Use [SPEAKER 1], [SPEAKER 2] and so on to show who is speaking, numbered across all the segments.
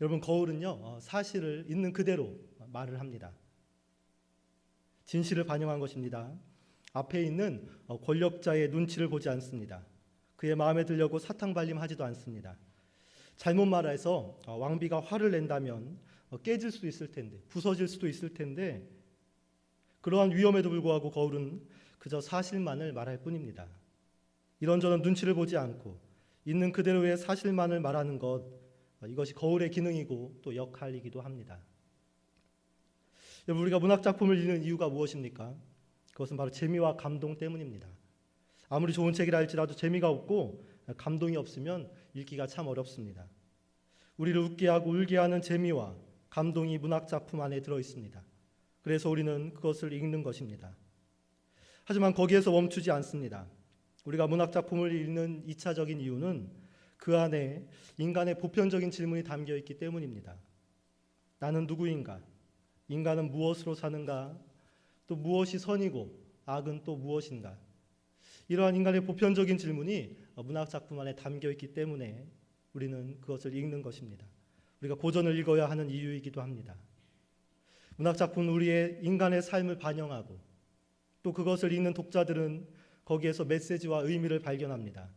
[SPEAKER 1] 여러분, 거울은요, 사실을 있는 그대로 말을 합니다. 진실을 반영한 것입니다. 앞에 있는 권력자의 눈치를 보지 않습니다. 그의 마음에 들려고 사탕발림하지도 않습니다. 잘못 말해서 왕비가 화를 낸다면 깨질 수도 있을 텐데, 부서질 수도 있을 텐데, 그러한 위험에도 불구하고 거울은 그저 사실만을 말할 뿐입니다. 이런저런 눈치를 보지 않고 있는 그대로의 사실만을 말하는 것, 이것이 거울의 기능이고 또 역할이기도 합니다. 여러분, 우리가 문학작품을 읽는 이유가 무엇입니까? 그것은 바로 재미와 감동 때문입니다. 아무리 좋은 책이라 할지라도 재미가 없고 감동이 없으면 읽기가 참 어렵습니다. 우리를 웃게 하고 울게 하는 재미와 감동이 문학작품 안에 들어있습니다. 그래서 우리는 그것을 읽는 것입니다. 하지만 거기에서 멈추지 않습니다. 우리가 문학작품을 읽는 2차적인 이유는 그 안에 인간의 보편적인 질문이 담겨 있기 때문입니다. 나는 누구인가? 인간은 무엇으로 사는가? 또 무엇이 선이고 악은 또 무엇인가? 이러한 인간의 보편적인 질문이 문학작품 안에 담겨 있기 때문에 우리는 그것을 읽는 것입니다. 우리가 고전을 읽어야 하는 이유이기도 합니다. 문학작품은 우리의 인간의 삶을 반영하고 또 그것을 읽는 독자들은 거기에서 메시지와 의미를 발견합니다.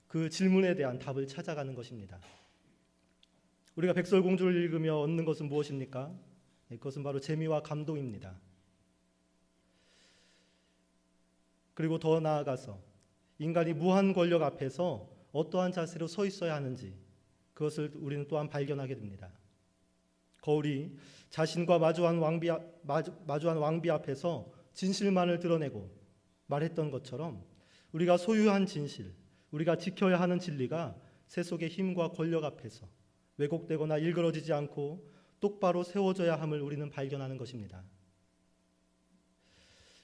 [SPEAKER 1] 그 질문에 대한 답을 찾아가는 것입니다. 우리가 백설공주를 읽으며 얻는 것은 무엇입니까? 그것은 바로 재미와 감동입니다. 그리고 더 나아가서 인간이 무한 권력 앞에서 어떠한 자세로 서 있어야 하는지 그것을 우리는 또한 발견하게 됩니다. 거울이 자신과 마주한 왕비 앞에서 진실만을 드러내고 말했던 것처럼 우리가 소유한 진실, 우리가 지켜야 하는 진리가 세속의 힘과 권력 앞에서 왜곡되거나 일그러지지 않고 똑바로 세워져야 함을 우리는 발견하는 것입니다.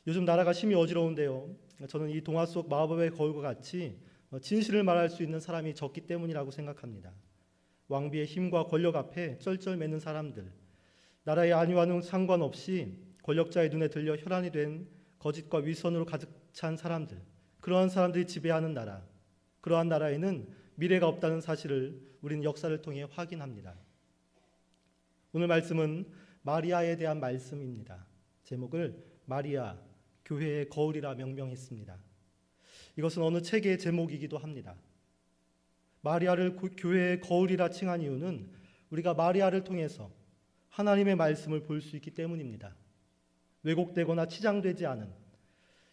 [SPEAKER 1] 요즘 나라가 심히 어지러운데요. 저는 이 동화 속 마법의 거울과 같이 진실을 말할 수 있는 사람이 적기 때문이라고 생각합니다. 왕비의 힘과 권력 앞에 쩔쩔매는 사람들, 나라의 안위와는 상관없이 권력자의 눈에 들려 혈안이 된 거짓과 위선으로 가득 찬 사람들, 그러한 사람들이 지배하는 나라, 그러한 나라에는 미래가 없다는 사실을 우리는 역사를 통해 확인합니다. 오늘 말씀은 마리아에 대한 말씀입니다. 제목을 마리아, 교회의 거울이라 명명했습니다. 이것은 어느 책의 제목이기도 합니다. 마리아를 교회의 거울이라 칭한 이유는 우리가 마리아를 통해서 하나님의 말씀을 볼 수 있기 때문입니다. 왜곡되거나 치장되지 않은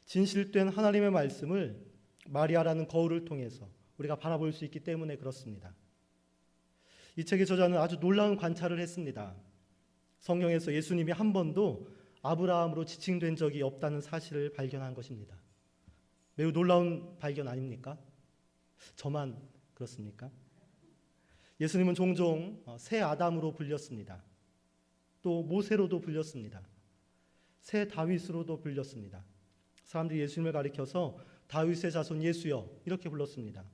[SPEAKER 1] 진실된 하나님의 말씀을 마리아라는 거울을 통해서 우리가 바라볼 수 있기 때문에 그렇습니다. 이 책의 저자는 아주 놀라운 관찰을 했습니다. 성경에서 예수님이 한 번도 아브라함으로 지칭된 적이 없다는 사실을 발견한 것입니다. 매우 놀라운 발견 아닙니까? 저만 그렇습니까? 예수님은 종종 새 아담으로 불렸습니다. 또 모세로도 불렸습니다. 새 다윗으로도 불렸습니다. 사람들이 예수님을 가리켜서 다윗의 자손 예수여 이렇게 불렀습니다.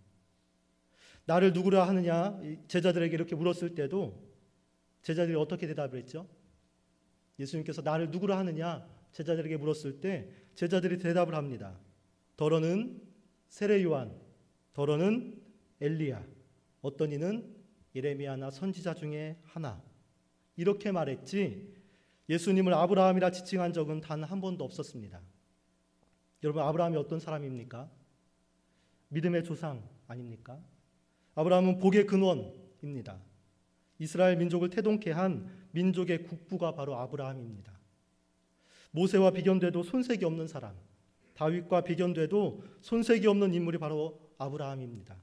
[SPEAKER 1] 나를 누구라 하느냐 제자들에게 이렇게 물었을 때도 제자들이 어떻게 대답을 했죠? 예수님께서 나를 누구라 하느냐 제자들에게 물었을 때 제자들이 대답을 합니다. 더러는 세례 요한, 더러는 엘리야, 어떤 이는 예레미야나 선지자 중에 하나, 이렇게 말했지 예수님을 아브라함이라 지칭한 적은 단 한 번도 없었습니다. 여러분, 아브라함이 어떤 사람입니까? 믿음의 조상 아닙니까? 아브라함은 복의 근원입니다. 이스라엘 민족을 태동케 한 민족의 국부가 바로 아브라함입니다. 모세와 비견돼도 손색이 없는 사람, 다윗과 비견돼도 손색이 없는 인물이 바로 아브라함입니다.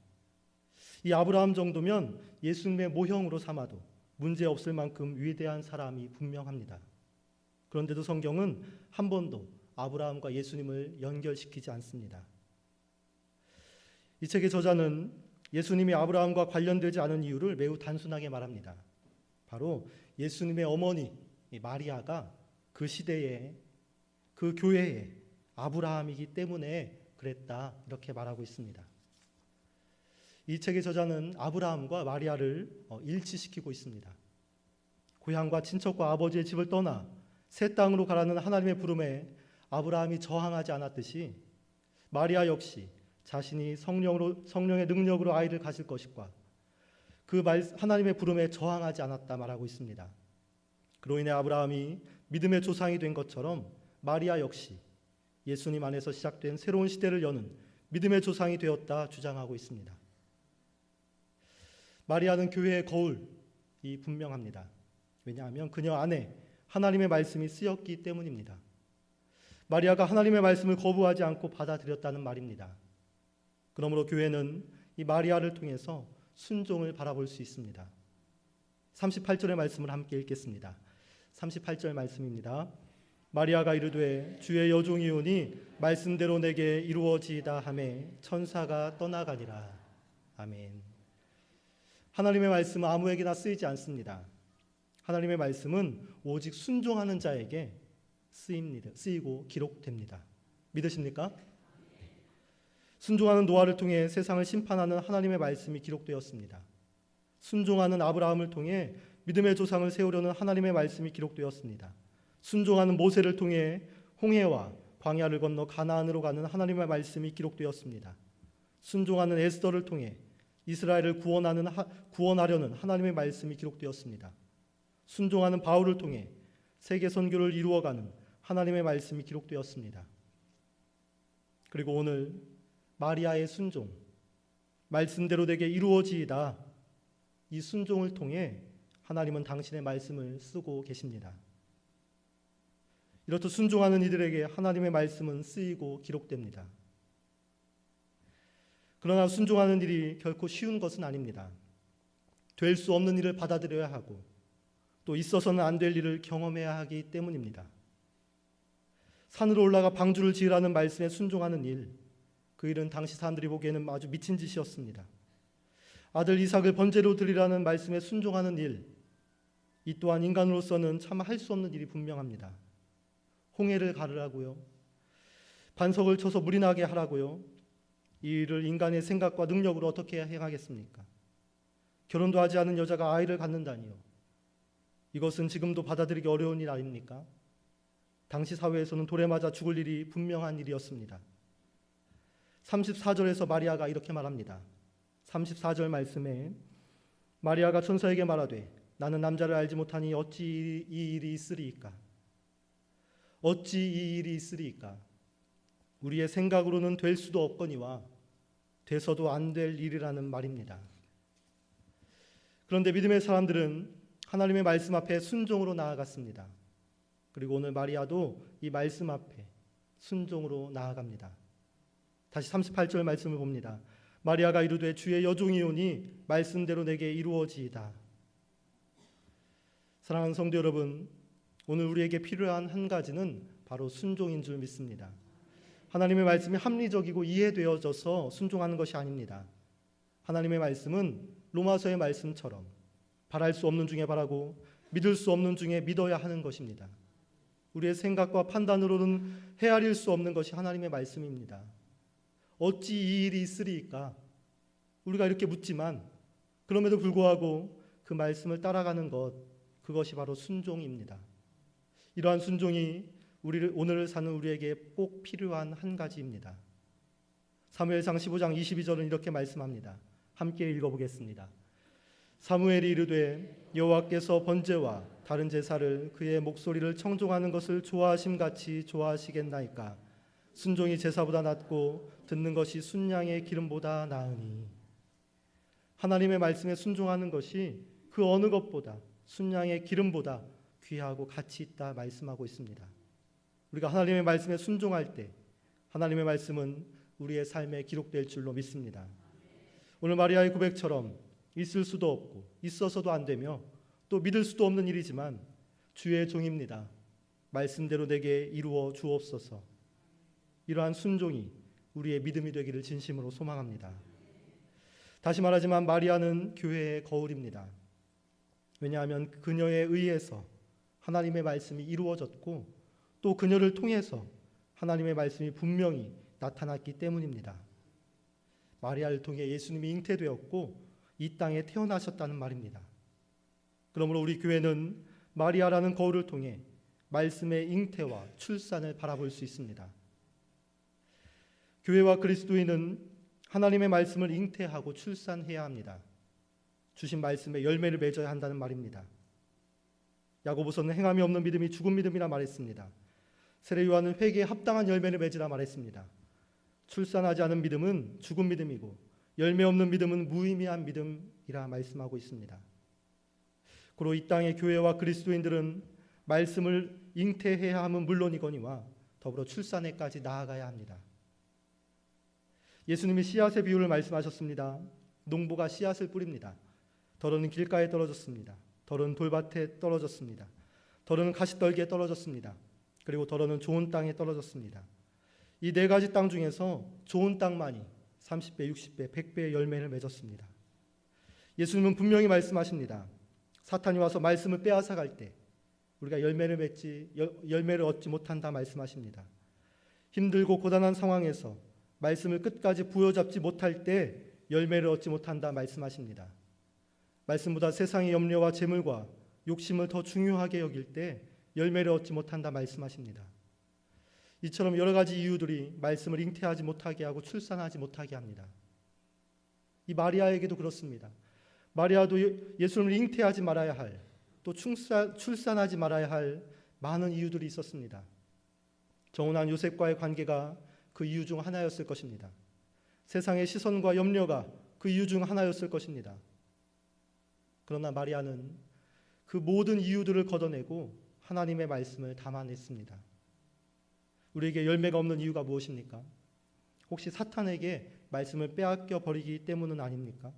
[SPEAKER 1] 이 아브라함 정도면 예수님의 모형으로 삼아도 문제없을 만큼 위대한 사람이 분명합니다. 그런데도 성경은 한 번도 아브라함과 예수님을 연결시키지 않습니다. 이 책의 저자는 예수님이 아브라함과 관련되지 않은 이유를 매우 단순하게 말합니다. 바로 예수님의 어머니 마리아가 그 시대에 그 교회에 아브라함이기 때문에 그랬다 이렇게 말하고 있습니다. 이 책의 저자는 아브라함과 마리아를 일치시키고 있습니다. 고향과 친척과 아버지의 집을 떠나 새 땅으로 가라는 하나님의 부름에 아브라함이 저항하지 않았듯이 마리아 역시 자신이 성령의 능력으로 아이를 가질 것과 하나님의 부름에 저항하지 않았다 말하고 있습니다. 그로 인해 아브라함이 믿음의 조상이 된 것처럼 마리아 역시 예수님 안에서 시작된 새로운 시대를 여는 믿음의 조상이 되었다 주장하고 있습니다. 마리아는 교회의 거울이 분명합니다. 왜냐하면 그녀 안에 하나님의 말씀이 쓰였기 때문입니다. 마리아가 하나님의 말씀을 거부하지 않고 받아들였다는 말입니다. 그러므로 교회는 이 마리아를 통해서 순종을 바라볼 수 있습니다. 38절의 말씀을 함께 읽겠습니다. 38절 말씀입니다. 마리아가 이르되 주의 여종이오니 말씀대로 내게 이루어지이다 하매 천사가 떠나가니라. 아멘. 하나님의 말씀은 아무에게나 쓰이지 않습니다. 하나님의 말씀은 오직 순종하는 자에게 쓰이고 기록됩니다. 믿으십니까? 순종하는 노아를 통해 세상을 심판하는 하나님의 말씀이 기록되었습니다. 순종하는 아브라함을 통해 믿음의 조상을 세우려는 하나님의 말씀이 기록되었습니다. 순종하는 모세를 통해 홍해와 광야를 건너 가나안으로 가는 하나님의 말씀이 기록되었습니다. 순종하는 에스더를 통해 이스라엘을 구원하려는 하나님의 말씀이 기록되었습니다. 순종하는 바울을 통해 세계 선교를 이루어가는 하나님의 말씀이 기록되었습니다. 그리고 오늘 마리아의 순종, 말씀대로 되게 이루어지이다. 이 순종을 통해 하나님은 당신의 말씀을 쓰고 계십니다. 이렇듯 순종하는 이들에게 하나님의 말씀은 쓰이고 기록됩니다. 그러나 순종하는 일이 결코 쉬운 것은 아닙니다. 될 수 없는 일을 받아들여야 하고 또 있어서는 안 될 일을 경험해야 하기 때문입니다. 산으로 올라가 방주를 지으라는 말씀에 순종하는 일, 그 일은 당시 사람들이 보기에는 아주 미친 짓이었습니다. 아들 이삭을 번제로 드리라는 말씀에 순종하는 일, 이 또한 인간으로서는 참 할 수 없는 일이 분명합니다. 홍해를 가르라고요. 반석을 쳐서 물이 나게 하라고요. 이 일을 인간의 생각과 능력으로 어떻게 행하겠습니까? 결혼도 하지 않은 여자가 아이를 갖는다니요. 이것은 지금도 받아들이기 어려운 일 아닙니까? 당시 사회에서는 돌에 맞아 죽을 일이 분명한 일이었습니다. 34절에서 마리아가 이렇게 말합니다. 34절 말씀에 마리아가 천사에게 말하되 나는 남자를 알지 못하니 어찌 이 일이 있으리이까? 어찌 이 일이 있으리이까? 우리의 생각으로는 될 수도 없거니와 돼서도 안 될 일이라는 말입니다. 그런데 믿음의 사람들은 하나님의 말씀 앞에 순종으로 나아갔습니다. 그리고 오늘 마리아도 이 말씀 앞에 순종으로 나아갑니다. 다시 38절 말씀을 봅니다. 마리아가 이르되 주의 여종이오니 말씀대로 내게 이루어지이다. 사랑하는 성도 여러분, 오늘 우리에게 필요한 한 가지는 바로 순종인 줄 믿습니다. 하나님의 말씀이 합리적이고 이해되어져서 순종하는 것이 아닙니다. 하나님의 말씀은 로마서의 말씀처럼 바랄 수 없는 중에 바라고 믿을 수 없는 중에 믿어야 하는 것입니다. 우리의 생각과 판단으로는 헤아릴 수 없는 것이 하나님의 말씀입니다. 어찌 이 일이 있으리이까? 우리가 이렇게 묻지만 그럼에도 불구하고 그 말씀을 따라가는 것, 그것이 바로 순종입니다. 이러한 순종이 오늘 사는 우리에게 꼭 필요한 한 가지입니다. 사무엘상 15장 22절은 이렇게 말씀합니다. 함께 읽어보겠습니다. 사무엘이 이르되 여호와께서 번제와 다른 제사를 그의 목소리를 청종하는 것을 좋아하심같이 좋아하시겠나이까? 순종이 제사보다 낫고 듣는 것이 순양의 기름보다 나으니. 하나님의 말씀에 순종하는 것이 그 어느 것보다 순양의 기름보다 귀하고 가치 있다 말씀하고 있습니다. 우리가 하나님의 말씀에 순종할 때 하나님의 말씀은 우리의 삶에 기록될 줄로 믿습니다. 오늘 마리아의 고백처럼 있을 수도 없고 있어서도 안 되며 또 믿을 수도 없는 일이지만 주의 종입니다. 말씀대로 내게 이루어 주옵소서. 이러한 순종이 우리의 믿음이 되기를 진심으로 소망합니다. 다시 말하지만 마리아는 교회의 거울입니다. 왜냐하면 그녀에 의해서 하나님의 말씀이 이루어졌고 또 그녀를 통해서 하나님의 말씀이 분명히 나타났기 때문입니다. 마리아를 통해 예수님이 잉태되었고 이 땅에 태어나셨다는 말입니다. 그러므로 우리 교회는 마리아라는 거울을 통해 말씀의 잉태와 출산을 바라볼 수 있습니다. 교회와 그리스도인은 하나님의 말씀을 잉태하고 출산해야 합니다. 주신 말씀에 열매를 맺어야 한다는 말입니다. 야고보서는 행함이 없는 믿음이 죽은 믿음이라 말했습니다. 세례 요한은 회개에 합당한 열매를 맺으라 말했습니다. 출산하지 않은 믿음은 죽은 믿음이고 열매 없는 믿음은 무의미한 믿음이라 말씀하고 있습니다. 고로 이 땅의 교회와 그리스도인들은 말씀을 잉태해야 함은 물론이거니와 더불어 출산에까지 나아가야 합니다. 예수님이 씨앗의 비유를 말씀하셨습니다. 농부가 씨앗을 뿌립니다. 덜어는 길가에 떨어졌습니다. 덜어는 돌밭에 떨어졌습니다. 덜어는 가시떨기에 떨어졌습니다. 그리고 덜어는 좋은 땅에 떨어졌습니다. 이 네 가지 땅 중에서 좋은 땅만이 30배, 60배, 100배의 열매를 맺었습니다. 예수님은 분명히 말씀하십니다. 사탄이 와서 말씀을 빼앗아 갈 때 우리가 열매를 얻지 못한다 말씀하십니다. 힘들고 고단한 상황에서 말씀을 끝까지 부여잡지 못할 때 열매를 얻지 못한다 말씀하십니다. 말씀보다 세상의 염려와 재물과 욕심을 더 중요하게 여길 때 열매를 얻지 못한다 말씀하십니다. 이처럼 여러 가지 이유들이 말씀을 잉태하지 못하게 하고 출산하지 못하게 합니다. 이 마리아에게도 그렇습니다. 마리아도 예수님을 잉태하지 말아야 할, 또 출산하지 말아야 할 많은 이유들이 있었습니다. 정혼한 요셉과의 관계가 그 이유 중 하나였을 것입니다. 세상의 시선과 염려가 그 이유 중 하나였을 것입니다. 그러나 마리아는 그 모든 이유들을 걷어내고 하나님의 말씀을 담아냈습니다. 우리에게 열매가 없는 이유가 무엇입니까? 혹시 사탄에게 말씀을 빼앗겨 버리기 때문은 아닙니까?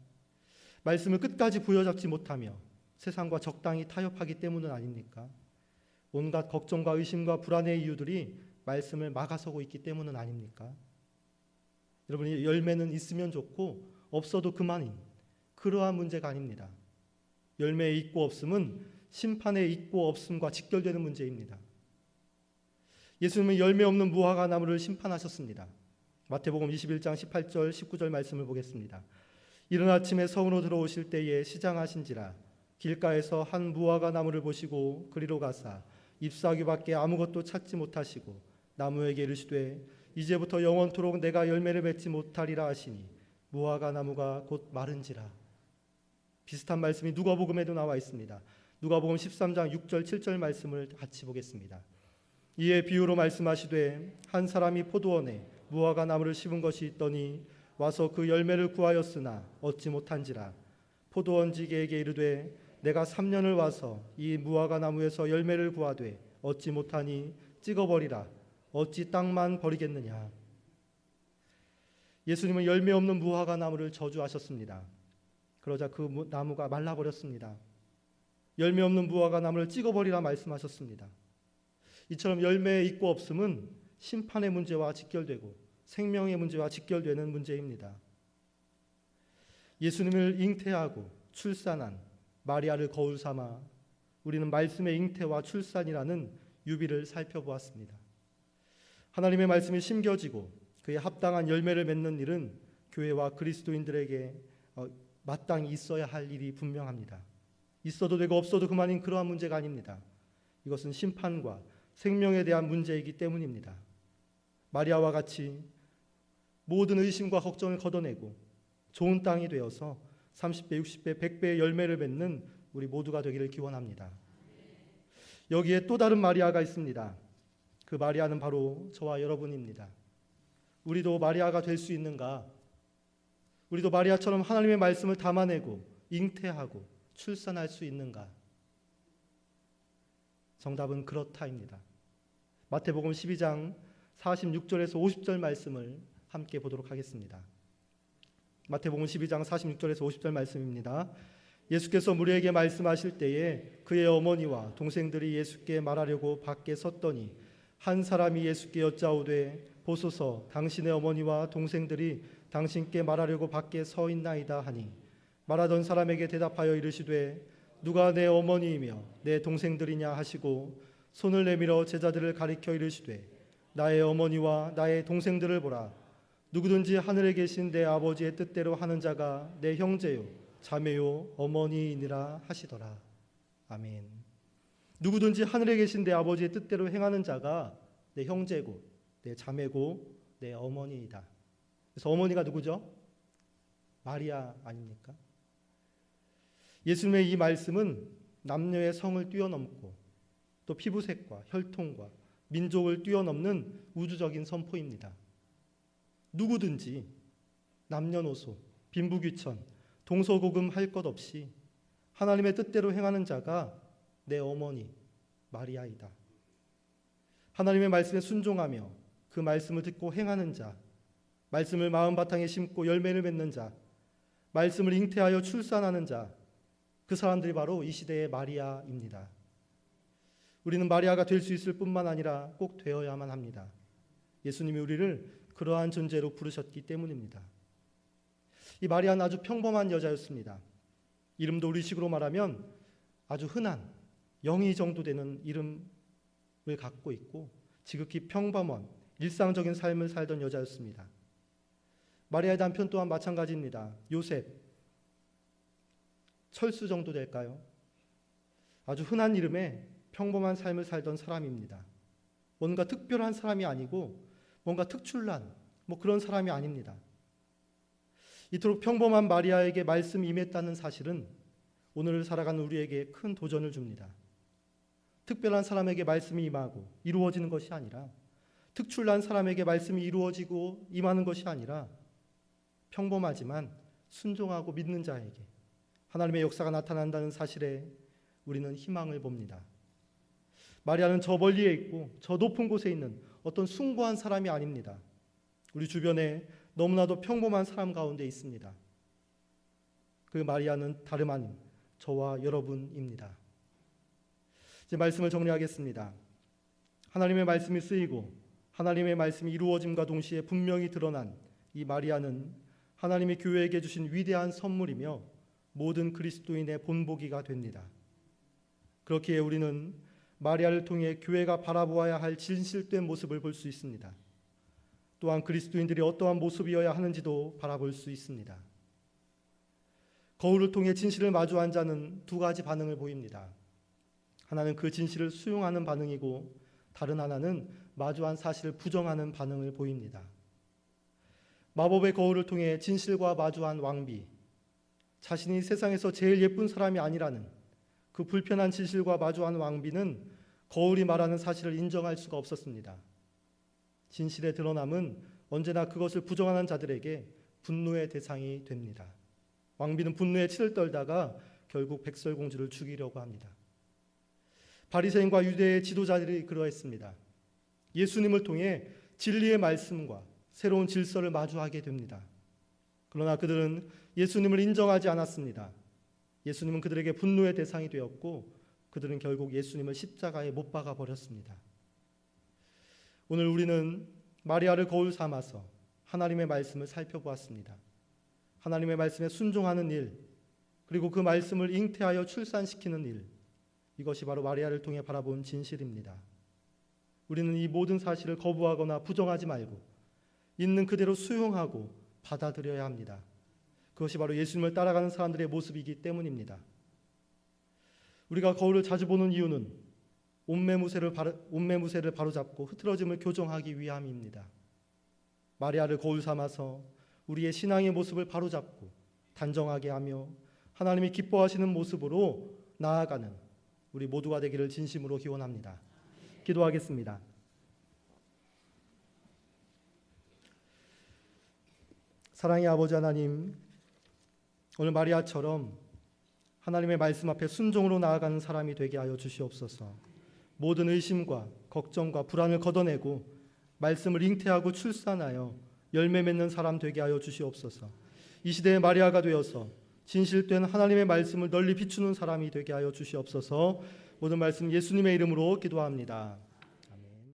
[SPEAKER 1] 말씀을 끝까지 부여잡지 못하며 세상과 적당히 타협하기 때문은 아닙니까? 온갖 걱정과 의심과 불안의 이유들이 말씀을 막아서고 있기 때문은 아닙니까? 여러분, 열매는 있으면 좋고 없어도 그만인 그러한 문제가 아닙니다. 열매의 있고 없음은 심판의 있고 없음과 직결되는 문제입니다. 예수님은 열매 없는 무화과 나무를 심판하셨습니다. 마태복음 21장 18절 19절 말씀을 보겠습니다. 이른 아침에 성으로 들어오실 때에 시장하신지라 길가에서 한 무화과 나무를 보시고 그리로 가사 잎사귀밖에 아무것도 찾지 못하시고 나무에게 이르시되 이제부터 영원토록 내가 열매를 맺지 못하리라 하시니 무화과 나무가 곧 마른지라. 비슷한 말씀이 누가복음에도 나와 있습니다. 누가복음 13장 6절 7절 말씀을 같이 보겠습니다. 이에 비유로 말씀하시되 한 사람이 포도원에 무화과 나무를 심은 것이 있더니 와서 그 열매를 구하였으나 얻지 못한지라. 포도원지기에게 이르되 내가 3년을 와서 이 무화과 나무에서 열매를 구하되 얻지 못하니 찍어버리라. 어찌 땅만 버리겠느냐. 예수님은 열매 없는 무화과 나무를 저주하셨습니다. 그러자 그 나무가 말라버렸습니다. 열매 없는 무화과 나무를 찍어버리라 말씀하셨습니다. 이처럼 열매의 있고 없음은 심판의 문제와 직결되고 생명의 문제와 직결되는 문제입니다. 예수님을 잉태하고 출산한 마리아를 거울 삼아 우리는 말씀의 잉태와 출산이라는 유비를 살펴보았습니다. 하나님의 말씀이 심겨지고 그에 합당한 열매를 맺는 일은 교회와 그리스도인들에게 마땅히 있어야 할 일이 분명합니다. 있어도 되고 없어도 그만인 그러한 문제가 아닙니다. 이것은 심판과 생명에 대한 문제이기 때문입니다. 마리아와 같이 모든 의심과 걱정을 걷어내고 좋은 땅이 되어서 30배, 60배, 100배의 열매를 맺는 우리 모두가 되기를 기원합니다. 여기에 또 다른 마리아가 있습니다. 그 마리아는 바로 저와 여러분입니다. 우리도 마리아가 될 수 있는가? 우리도 마리아처럼 하나님의 말씀을 담아내고 잉태하고 출산할 수 있는가? 정답은 그렇다입니다. 마태복음 12장 46절에서 50절 말씀을 함께 보도록 하겠습니다. 마태복음 12장 46절에서 50절 말씀입니다. 예수께서 무리에게 말씀하실 때에 그의 어머니와 동생들이 예수께 말하려고 밖에 섰더니 한 사람이 예수께 여짜오되 보소서 당신의 어머니와 동생들이 당신께 말하려고 밖에 서 있나이다 하니 말하던 사람에게 대답하여 이르시되 누가 내 어머니이며 내 동생들이냐 하시고 손을 내밀어 제자들을 가리켜 이르시되 나의 어머니와 나의 동생들을 보라. 누구든지 하늘에 계신 내 아버지의 뜻대로 하는 자가 내 형제요 자매요 어머니이니라 하시더라. 아멘. 누구든지 하늘에 계신 내 아버지의 뜻대로 행하는 자가 내 형제고 내 자매고 내 어머니이다. 그래서 어머니가 누구죠? 마리아 아닙니까? 예수님의 이 말씀은 남녀의 성을 뛰어넘고 또 피부색과 혈통과 민족을 뛰어넘는 우주적인 선포입니다. 누구든지 남녀노소, 빈부귀천, 동서고금 할 것 없이 하나님의 뜻대로 행하는 자가 내 어머니 마리아이다. 하나님의 말씀에 순종하며 그 말씀을 듣고 행하는 자, 말씀을 마음 바탕에 심고 열매를 맺는 자, 말씀을 잉태하여 출산하는 자, 그 사람들이 바로 이 시대의 마리아입니다. 우리는 마리아가 될 수 있을 뿐만 아니라 꼭 되어야만 합니다. 예수님이 우리를 그러한 존재로 부르셨기 때문입니다. 이 마리아는 아주 평범한 여자였습니다. 이름도 우리식으로 말하면 아주 흔한 영희 정도 되는 이름을 갖고 있고 지극히 평범한 일상적인 삶을 살던 여자였습니다. 마리아의 남편 또한 마찬가지입니다. 요셉, 철수 정도 될까요? 아주 흔한 이름에 평범한 삶을 살던 사람입니다. 뭔가 특별한 사람이 아니고 뭔가 특출난 그런 사람이 아닙니다. 이토록 평범한 마리아에게 말씀이 임했다는 사실은 오늘을 살아가는 우리에게 큰 도전을 줍니다. 특별한 사람에게 말씀이 임하고 이루어지는 것이 아니라 특출난 사람에게 말씀이 이루어지고 임하는 것이 아니라 평범하지만 순종하고 믿는 자에게 하나님의 역사가 나타난다는 사실에 우리는 희망을 봅니다. 마리아는 저 멀리에 있고 저 높은 곳에 있는 어떤 숭고한 사람이 아닙니다. 우리 주변에 너무나도 평범한 사람 가운데 있습니다. 그 마리아는 다름 아닌 저와 여러분입니다. 이제 말씀을 정리하겠습니다. 하나님의 말씀이 쓰이고 하나님의 말씀이 이루어짐과 동시에 분명히 드러난 이 마리아는 하나님이 교회에게 주신 위대한 선물이며 모든 그리스도인의 본보기가 됩니다. 그렇기에 우리는 마리아를 통해 교회가 바라보아야 할 진실된 모습을 볼 수 있습니다. 또한 그리스도인들이 어떠한 모습이어야 하는지도 바라볼 수 있습니다. 거울을 통해 진실을 마주한 자는 두 가지 반응을 보입니다. 하나는 그 진실을 수용하는 반응이고 다른 하나는 마주한 사실을 부정하는 반응을 보입니다. 마법의 거울을 통해 진실과 마주한 왕비, 자신이 세상에서 제일 예쁜 사람이 아니라는 그 불편한 진실과 마주한 왕비는 거울이 말하는 사실을 인정할 수가 없었습니다. 진실의 드러남은 언제나 그것을 부정하는 자들에게 분노의 대상이 됩니다. 왕비는 분노에 치를 떨다가 결국 백설공주를 죽이려고 합니다. 바리새인과 유대의 지도자들이 그러했습니다. 예수님을 통해 진리의 말씀과 새로운 질서를 마주하게 됩니다. 그러나 그들은 예수님을 인정하지 않았습니다. 예수님은 그들에게 분노의 대상이 되었고 그들은 결국 예수님을 십자가에 못 박아 버렸습니다. 오늘 우리는 마리아를 거울 삼아서 하나님의 말씀을 살펴보았습니다. 하나님의 말씀에 순종하는 일, 그리고 그 말씀을 잉태하여 출산시키는 일, 이것이 바로 마리아를 통해 바라본 진실입니다. 우리는 이 모든 사실을 거부하거나 부정하지 말고 있는 그대로 수용하고 받아들여야 합니다. 그것이 바로 예수님을 따라가는 사람들의 모습이기 때문입니다. 우리가 거울을 자주 보는 이유는 옷매무새를 바로잡고 흐트러짐을 교정하기 위함입니다. 마리아를 거울 삼아서 우리의 신앙의 모습을 바로잡고 단정하게 하며 하나님이 기뻐하시는 모습으로 나아가는 우리 모두가 되기를 진심으로 기원합니다. 기도하겠습니다. 사랑의 아버지 하나님, 오늘 마리아처럼 하나님의 말씀 앞에 순종으로 나아가는 사람이 되게 하여 주시옵소서. 모든 의심과 걱정과 불안을 걷어내고 말씀을 잉태하고 출산하여 열매 맺는 사람 되게 하여 주시옵소서. 이 시대의 마리아가 되어서 진실된 하나님의 말씀을 널리 비추는 사람이 되게 하여 주시옵소서. 모든 말씀 예수님의 이름으로 기도합니다.